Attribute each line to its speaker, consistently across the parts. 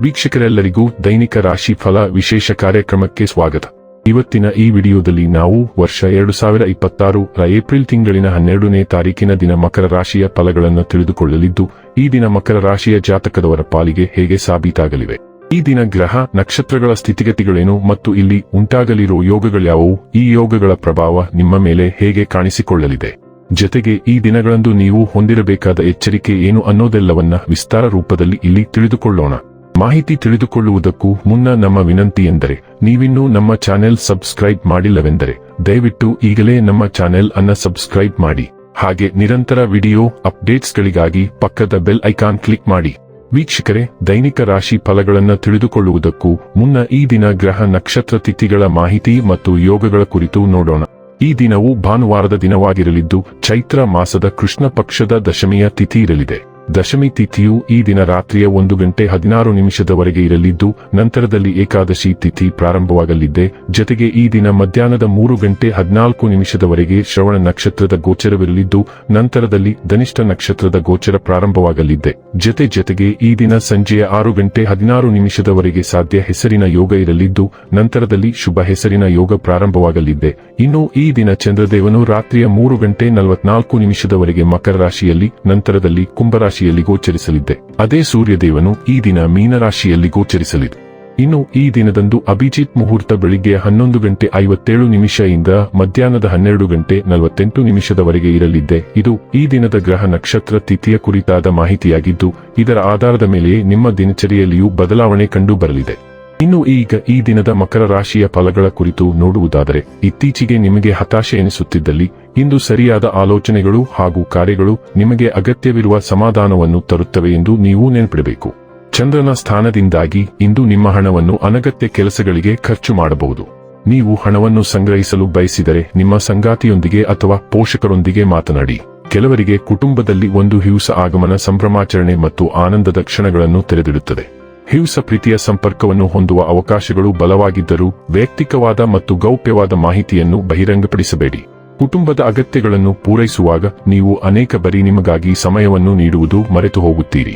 Speaker 1: ವೀಕ್ಷಕರೆಲ್ಲರಿಗೂ ದೈನಿಕ ರಾಶಿ ಫಲ ವಿಶೇಷ ಕಾರ್ಯಕ್ರಮಕ್ಕೆ ಸ್ವಾಗತ. ಇವತ್ತಿನ ಈ ವಿಡಿಯೋದಲ್ಲಿ ನಾವು ವರ್ಷ 2026 ಏಪ್ರಿಲ್ ತಿಂಗಳಿನ 12ನೇ ತಾರೀಕಿನ ದಿನ ಮಕರ ರಾಶಿಯ ಫಲಗಳನ್ನು ತಿಳಿದುಕೊಳ್ಳಲಿದ್ದು, ಈ ದಿನ ಮಕರ ರಾಶಿಯ ಜಾತಕದವರ ಪಾಲಿಗೆ ಹೇಗೆ ಸಾಬೀತಾಗಲಿವೆ, ಈ ದಿನ ಗ್ರಹ ನಕ್ಷತ್ರಗಳ ಸ್ಥಿತಿಗತಿಗಳೇನು ಮತ್ತು ಇಲ್ಲಿ ಉಂಟಾಗಲಿರೋ ಯೋಗಗಳ್ಯಾವುವು, ಈ ಯೋಗಗಳ ಪ್ರಭಾವ ನಿಮ್ಮ ಮೇಲೆ ಹೇಗೆ ಕಾಣಿಸಿಕೊಳ್ಳಲಿದೆ, ಜೊತೆಗೆ ಈ ದಿನಗಳಂದು ನೀವು ಹೊಂದಿರಬೇಕಾದ ಎಚ್ಚರಿಕೆ ಏನು ಅನ್ನೋದೆಲ್ಲವನ್ನ ವಿಸ್ತಾರ ರೂಪದಲ್ಲಿ ಇಲ್ಲಿ ತಿಳಿದುಕೊಳ್ಳೋಣ. ಮಾಹಿತಿ ತಿಳಿದುಕೊಳ್ಳುವುದಕ್ಕೂ ಮುನ್ನ ನಮ್ಮ ವಿನಂತಿ ಎಂದರೆ, ನೀವಿನ್ನೂ ನಮ್ಮ ಚಾನೆಲ್ ಸಬ್ಸ್ಕ್ರೈಬ್ ಮಾಡಿಲ್ಲವೆಂದರೆ ದಯವಿಟ್ಟು ಈಗಲೇ ನಮ್ಮ ಚಾನೆಲ್ ಅನ್ನ ಸಬ್ಸ್ಕ್ರೈಬ್ ಮಾಡಿ. ಹಾಗೆ ನಿರಂತರ ವಿಡಿಯೋ ಅಪ್ಡೇಟ್ಸ್ಗಳಿಗಾಗಿ ಪಕ್ಕದ ಬೆಲ್ ಐಕಾನ್ ಕ್ಲಿಕ್ ಮಾಡಿ. ವೀಕ್ಷಕರೇ, ದೈನಿಕ ರಾಶಿ ಫಲಗಳನ್ನು ತಿಳಿದುಕೊಳ್ಳುವುದಕ್ಕೂ ಮುನ್ನ ಈ ದಿನ ಗ್ರಹ ನಕ್ಷತ್ರ ತಿಥಿಗಳ ಮಾಹಿತಿ ಮತ್ತು ಯೋಗಗಳ ಕುರಿತು ನೋಡೋಣ. ಈ ದಿನವು ಭಾನುವಾರದ ದಿನವಾಗಿರಲಿದ್ದು, ಚೈತ್ರ ಮಾಸದ ಕೃಷ್ಣ ಪಕ್ಷದ ದಶಮಿಯ ತಿಥಿ ಇರಲಿದೆ. ದಶಮಿ ತಿಥಿಯು ಈ ದಿನ ರಾತ್ರಿಯ 1:16 ಇರಲಿದ್ದು, ನಂತರದಲ್ಲಿ ಏಕಾದಶಿ ತಿಥಿ ಪ್ರಾರಂಭವಾಗಲಿದೆ. ಜೊತೆಗೆ ಈ ದಿನ ಮಧ್ಯಾಹ್ನದ 3:14 ಶ್ರವಣ ನಕ್ಷತ್ರದ ಗೋಚರವಿರಲಿದ್ದು, ನಂತರದಲ್ಲಿ ಧನಿಷ್ಠ ನಕ್ಷತ್ರದ ಗೋಚರ ಪ್ರಾರಂಭವಾಗಲಿದೆ. ಜೊತೆಗೆ ಈ ದಿನ ಸಂಜೆಯ 6:16 ಸಾಧ್ಯ ಹೆಸರಿನ ಯೋಗ ಇರಲಿದ್ದು, ನಂತರದಲ್ಲಿ ಶುಭ ಹೆಸರಿನ ಯೋಗ ಪ್ರಾರಂಭವಾಗಲಿದೆ. ಇನ್ನು ಈ ದಿನ ಚಂದ್ರದೇವನು ರಾತ್ರಿಯ 3:44 ಮಕರ ರಾಶಿಯಲ್ಲಿ, ನಂತರದಲ್ಲಿ ಕುಂಭರಾಶಿಯಲ್ಲಿ ಗೋಚರಿಸಲಿದೆ. ಅದೇ ಸೂರ್ಯದೇವನು ಈ ದಿನ ಮೀನರಾಶಿಯಲ್ಲಿ ಗೋಚರಿಸಲಿದೆ. ಇನ್ನು ಈ ದಿನದಂದು ಅಭಿಜಿತ್ ಮುಹೂರ್ತ ಬೆಳಿಗ್ಗೆ 11:57 ಇಂದ ಮಧ್ಯಾಹ್ನದ 12:48 ಇರಲಿದೆ. ಇದು ಈ ದಿನದ ಗ್ರಹ ನಕ್ಷತ್ರ ತಿಥಿಯ ಕುರಿತಾದ ಮಾಹಿತಿಯಾಗಿದ್ದು, ಇದರ ಆಧಾರದ ಮೇಲೆ ನಿಮ್ಮ ದಿನಚರಿಯಲ್ಲಿಯೂ ಬದಲಾವಣೆ ಕಂಡು ಬರಲಿದೆ. ಇನ್ನು ಈಗ ಈ ದಿನದ ಮಕರ ರಾಶಿಯ ಫಲಗಳ ಕುರಿತು ನೋಡುವುದಾದರೆ, ಇತ್ತೀಚೆಗೆ ನಿಮಗೆ ಹತಾಶೆ ಎನಿಸುತ್ತಿದ್ದಲ್ಲಿ ಇಂದು ಸರಿಯಾದ ಆಲೋಚನೆಗಳು ಹಾಗೂ ಕಾರ್ಯಗಳು ನಿಮಗೆ ಅಗತ್ಯವಿರುವ ಸಮಾಧಾನವನ್ನು ತರುತ್ತವೆ ಎಂದು ನೀವು ನೆನಪಿಡಬೇಕು. ಚಂದ್ರನ ಸ್ಥಾನದಿಂದಾಗಿ ಇಂದು ನಿಮ್ಮ ಹಣವನ್ನು ಅನಗತ್ಯ ಕೆಲಸಗಳಿಗೆ ಖರ್ಚು ಮಾಡಬಹುದು. ನೀವು ಹಣವನ್ನು ಸಂಗ್ರಹಿಸಲು ಬಯಸಿದರೆ ನಿಮ್ಮ ಸಂಗಾತಿಯೊಂದಿಗೆ ಅಥವಾ ಪೋಷಕರೊಂದಿಗೆ ಮಾತನಾಡಿ. ಕೆಲವರಿಗೆ ಕುಟುಂಬದಲ್ಲಿ ಒಂದು ಹಿಂಸ ಆಗಮನ ಸಂಭ್ರಮಾಚರಣೆ ಮತ್ತು ಆನಂದದ ಕ್ಷಣಗಳನ್ನು ತೆರೆದಿಡುತ್ತದೆ. ಹಿಂಸ ಪ್ರೀತಿಯ ಸಂಪರ್ಕವನ್ನು ಹೊಂದುವ ಅವಕಾಶಗಳು ಬಲವಾಗಿದ್ದರೂ ವೈಯಕ್ತಿಕವಾದ ಮತ್ತು ಗೌಪ್ಯವಾದ ಮಾಹಿತಿಯನ್ನು ಬಹಿರಂಗಪಡಿಸಬೇಡಿ. ಕುಟುಂಬದ ಅಗತ್ಯಗಳನ್ನು ಪೂರೈಸುವಾಗ ನೀವು ಅನೇಕ ಬಾರಿ ನಿಮಗಾಗಿ ಸಮಯವನ್ನು ನೀಡುವುದು ಮರೆತು ಹೋಗುತ್ತೀರಿ.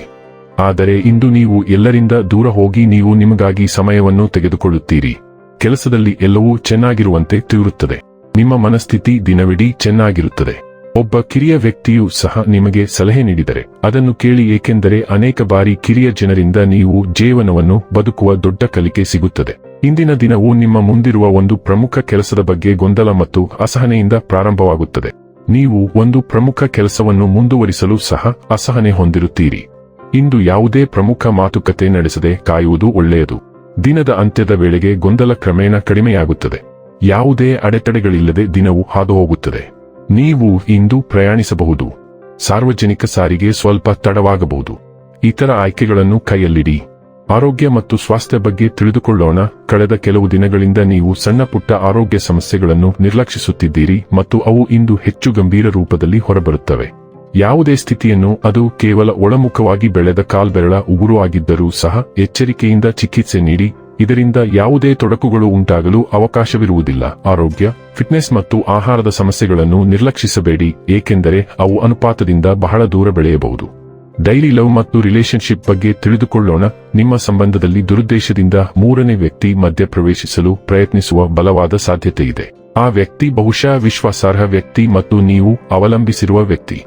Speaker 1: ಆದರೆ ಇಂದು ನೀವು ಎಲ್ಲರಿಂದ ದೂರ ಹೋಗಿ ನೀವು ನಿಮಗಾಗಿ ಸಮಯವನ್ನು ತೆಗೆದುಕೊಳ್ಳುತ್ತೀರಿ. ಕೆಲಸದಲ್ಲಿ ಎಲ್ಲವೂ ಚೆನ್ನಾಗಿರುವಂತೆ ತೋರುತ್ತದೆ. ನಿಮ್ಮ ಮನಸ್ಥಿತಿ ದಿನವಿಡೀ ಚೆನ್ನಾಗಿರುತ್ತದೆ. ಒಬ್ಬ ಕಿರಿಯ ವ್ಯಕ್ತಿಯೂ ಸಹ ನಿಮಗೆ ಸಲಹೆ ನೀಡಿದರೆ ಅದನ್ನು ಕೇಳಿ, ಏಕೆಂದರೆ ಅನೇಕ ಬಾರಿ ಕಿರಿಯ ಜನರಿಂದ ನೀವು ಜೀವನವನ್ನು ಬದುಕುವ ದೊಡ್ಡ ಕಲಿಕೆ ಸಿಗುತ್ತದೆ. ಇಂದಿನ ದಿನವು ನಿಮ್ಮ ಮುಂದಿರುವ ಒಂದು ಪ್ರಮುಖ ಕೆಲಸದ ಬಗ್ಗೆ ಗೊಂದಲ ಮತ್ತು ಅಸಹನೆಯಿಂದ ಪ್ರಾರಂಭವಾಗುತ್ತದೆ. ನೀವು ಒಂದು ಪ್ರಮುಖ ಕೆಲಸವನ್ನು ಮುಂದುವರಿಸಲು ಸಹ ಅಸಹನೆ ಹೊಂದಿರುತ್ತೀರಿ. ಇಂದು ಯಾವುದೇ ಪ್ರಮುಖ ಮಾತುಕತೆ ನಡೆಸದೆ ಕಾಯುವುದು ಒಳ್ಳೆಯದು. ದಿನದ ಅಂತ್ಯದ ವೇಳೆಗೆ ಗೊಂದಲ ಕ್ರಮೇಣ ಕಡಿಮೆಯಾಗುತ್ತದೆ. ಯಾವುದೇ ಅಡೆತಡೆಗಳಿಲ್ಲದೆ ದಿನವು ಹಾದುಹೋಗುತ್ತದೆ. ನೀವು ಇಂದು ಪ್ರಯಾಣಿಸಬಹುದು. ಸಾರ್ವಜನಿಕ ಸಾರಿಗೆ ಸ್ವಲ್ಪ ತಡವಾಗಬಹುದು. ಇತರ ಆಯ್ಕೆಗಳನ್ನು ಕೈಯಲ್ಲಿಡಿ. ಆರೋಗ್ಯ ಮತ್ತು ಸ್ವಾಸ್ಥ್ಯ ಬಗ್ಗೆ ತಿಳಿದುಕೊಳ್ಳೋಣ. ಕಳೆದ ಕೆಲವು ದಿನಗಳಿಂದ ನೀವು ಸಣ್ಣ ಪುಟ್ಟ ಆರೋಗ್ಯ ಸಮಸ್ಯೆಗಳನ್ನು ನಿರ್ಲಕ್ಷಿಸುತ್ತಿದ್ದೀರಿ ಮತ್ತು ಅವು ಇಂದು ಹೆಚ್ಚು ಗಂಭೀರ ರೂಪದಲ್ಲಿ ಹೊರಬರುತ್ತವೆ. ಯಾವುದೇ ಸ್ಥಿತಿಯನ್ನು, ಅದು ಕೇವಲ ಒಳಮುಖವಾಗಿ ಬೆಳೆದ ಕಾಲ್ಬೆರಳ ಉಗುರು ಆಗಿದ್ದರೂ ಸಹ ಎಚ್ಚರಿಕೆಯಿಂದ ಚಿಕಿತ್ಸೆ ನೀಡಿ. ಇದರಿಂದ ಯಾವುದೇ ತೊಡಕುಗಳು ಉಂಟಾಗಲು ಅವಕಾಶವಿರುವುದಿಲ್ಲ. ಆರೋಗ್ಯ, ಫಿಟ್ನೆಸ್ ಮತ್ತು ಆಹಾರದ ಸಮಸ್ಯೆಗಳನ್ನು ನಿರ್ಲಕ್ಷಿಸಬೇಡಿ, ಏಕೆಂದರೆ ಅವು ಅನುಪಾತದಿಂದ ಬಹಳ ದೂರ ಬೆಳೆಯಬಹುದು. ಡೈಲಿ ಲವ್ ಮತ್ತು ರಿಲೇಶನ್ಶಿಪ್ ಬಗ್ಗೆ ತಿಳಿದುಕೊಳ್ಳೋಣ. ನಿಮ್ಮ ಸಂಬಂಧದಲ್ಲಿ ದುರುದ್ದೇಶದಿಂದ ಮೂರನೇ ವ್ಯಕ್ತಿ ಮಧ್ಯಪ್ರವೇಶಿಸಲು ಪ್ರಯತ್ನಿಸುವ ಬಲವಾದ ಸಾಧ್ಯತೆಯಿದೆ. ಆ ವ್ಯಕ್ತಿ ಬಹುಶಃ ವಿಶ್ವಾಸಾರ್ಹ ವ್ಯಕ್ತಿ ಮತ್ತು ನೀವು ಅವಲಂಬಿಸಿರುವ ವ್ಯಕ್ತಿ.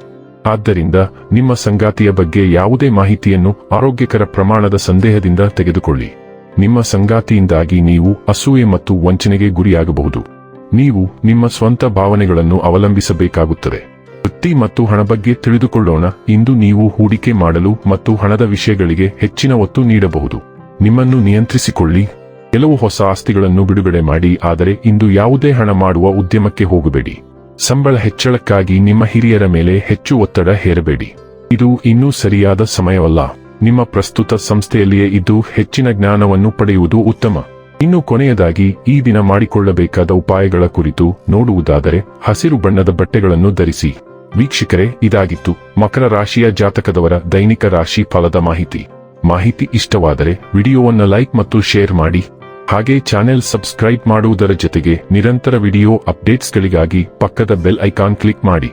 Speaker 1: ಆದ್ದರಿಂದ ನಿಮ್ಮ ಸಂಗಾತಿಯ ಬಗ್ಗೆ ಯಾವುದೇ ಮಾಹಿತಿಯನ್ನು ಆರೋಗ್ಯಕರ ಪ್ರಮಾಣದ ಸಂದೇಹದಿಂದ ತೆಗೆದುಕೊಳ್ಳಿ. ನಿಮ್ಮ ಸಂಗಾತಿಯಿಂದಾಗಿ ನೀವು ಅಸೂಯೆ ಮತ್ತು ವಂಚನೆಗೆ ಗುರಿಯಾಗಬಹುದು. ನೀವು ನಿಮ್ಮ ಸ್ವಂತ ಭಾವನೆಗಳನ್ನು ಅವಲಂಬಿಸಬೇಕಾಗುತ್ತದೆ. ವೃತ್ತಿ ಮತ್ತು ಹಣ ಬಗ್ಗೆ ತಿಳಿದುಕೊಳ್ಳೋಣ. ಇಂದು ನೀವು ಹೂಡಿಕೆ ಮಾಡಲು ಮತ್ತು ಹಣದ ವಿಷಯಗಳಿಗೆ ಹೆಚ್ಚಿನ ಒತ್ತು ನೀಡಬಹುದು. ನಿಮ್ಮನ್ನು ನಿಯಂತ್ರಿಸಿಕೊಳ್ಳಿ. ಕೆಲವು ಹೊಸ ಆಸ್ತಿಗಳನ್ನು ಬಿಡುಗಡೆ ಮಾಡಿ, ಆದರೆ ಇಂದು ಯಾವುದೇ ಹಣ ಮಾಡುವ ಉದ್ಯಮಕ್ಕೆ ಹೋಗಬೇಡಿ. ಸಂಬಳ ಹೆಚ್ಚಳಕ್ಕಾಗಿ ನಿಮ್ಮ ಹಿರಿಯರ ಮೇಲೆ ಹೆಚ್ಚು ಒತ್ತಡ ಹೇರಬೇಡಿ. ಇದು ಇನ್ನೂ ಸರಿಯಾದ ಸಮಯವಲ್ಲ. ನಿಮ್ಮ ಪ್ರಸ್ತುತ ಸಂಸ್ಥೆಯಲ್ಲಿಯೇ ಇದ್ದು ಹೆಚ್ಚಿನ ಜ್ಞಾನವನ್ನು ಪಡೆಯುವುದು ಉತ್ತಮ. ಇನ್ನು ಕೊನೆಯದಾಗಿ ಈ ದಿನ ಮಾಡಿಕೊಳ್ಳಬೇಕಾದ ಉಪಾಯಗಳ ಕುರಿತು ನೋಡುವುದಾದರೆ, ಹಸಿರು ಬಣ್ಣದ ಬಟ್ಟೆಗಳನ್ನು ಧರಿಸಿ. ವೀಕ್ಷಕರೇ, ಇದಾಗಿತ್ತು ಮಕರ ರಾಶಿಯ ಜಾತಕದವರ ದೈನಿಕ ರಾಶಿ ಫಲದ ಮಾಹಿತಿ ಇಷ್ಟವಾದರೆ ವಿಡಿಯೋವನ್ನು ಲೈಕ್ ಮತ್ತು ಶೇರ್ ಮಾಡಿ. ಹಾಗೆ ಚಾನೆಲ್ ಸಬ್ಸ್ಕ್ರೈಬ್ ಮಾಡುವುದರ ಜೊತೆಗೆ ನಿರಂತರ ವಿಡಿಯೋ ಅಪ್ಡೇಟ್ಸ್ಗಳಿಗಾಗಿ ಪಕ್ಕದ ಬೆಲ್ ಐಕಾನ್ ಕ್ಲಿಕ್ ಮಾಡಿ.